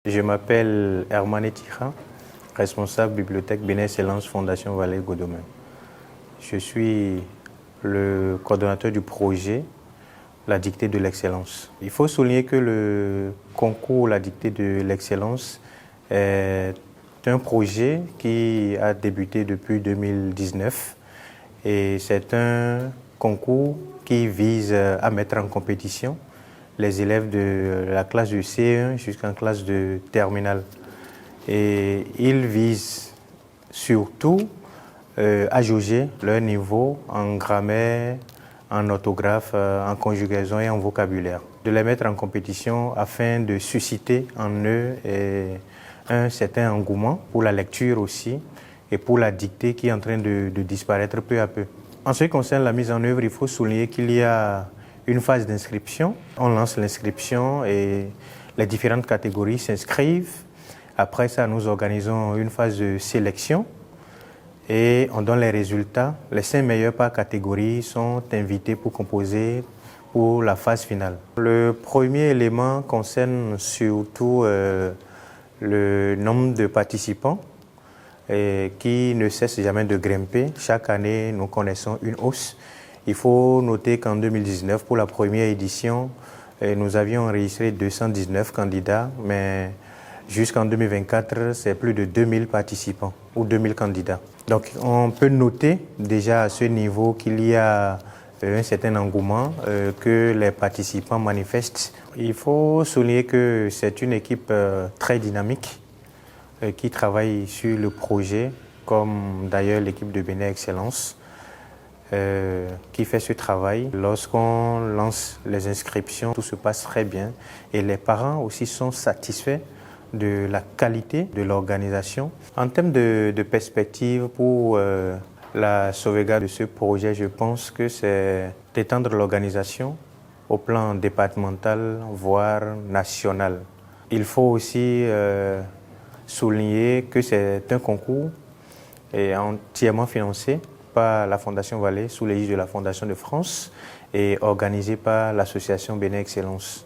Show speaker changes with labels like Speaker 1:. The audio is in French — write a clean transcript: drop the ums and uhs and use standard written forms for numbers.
Speaker 1: Je m'appelle Herman Etira, responsable bibliothèque Bénin Excellence Fondation Vallée Godomain. Je suis le coordonnateur du projet La Dictée de l'Excellence. Il faut souligner que le concours La Dictée de l'Excellence est un projet qui a débuté depuis 2019 et c'est un concours qui vise à mettre en compétition les élèves de la classe de C1 jusqu'en classe de terminale. Et il vise surtout à jauger leur niveau en grammaire, en orthographe, en conjugaison et en vocabulaire. De les mettre en compétition afin de susciter en eux un certain engouement pour la lecture aussi et pour la dictée qui est en train de disparaître peu à peu. En ce qui concerne la mise en œuvre, il faut souligner qu'il y a une phase d'inscription. On lance l'inscription et les différentes catégories s'inscrivent. Après ça, nous organisons une phase de sélection et on donne les résultats. Les 5 meilleurs par catégorie sont invités pour composer pour la phase finale. Le premier élément concerne surtout le nombre de participants qui ne cesse jamais de grimper. Chaque année, nous connaissons une hausse. Il faut noter qu'en 2019, pour la première édition, nous avions enregistré 219 candidats, mais jusqu'en 2024, c'est plus de 2000 participants ou 2000 candidats. Donc on peut noter déjà à ce niveau qu'il y a un certain engouement que les participants manifestent. Il faut souligner que c'est une équipe très dynamique qui travaille sur le projet, comme d'ailleurs l'équipe de Bénin Excellence. Qui fait ce travail. Lorsqu'on lance les inscriptions, tout se passe très bien et les parents aussi sont satisfaits de la qualité de l'organisation. En termes de perspective pour la sauvegarde de ce projet, je pense que c'est d'étendre l'organisation au plan départemental, voire national. Il faut aussi souligner que c'est un concours entièrement financé par la Fondation Vallée, sous l'égide de la Fondation de France et organisé par l'association Bénin Excellence.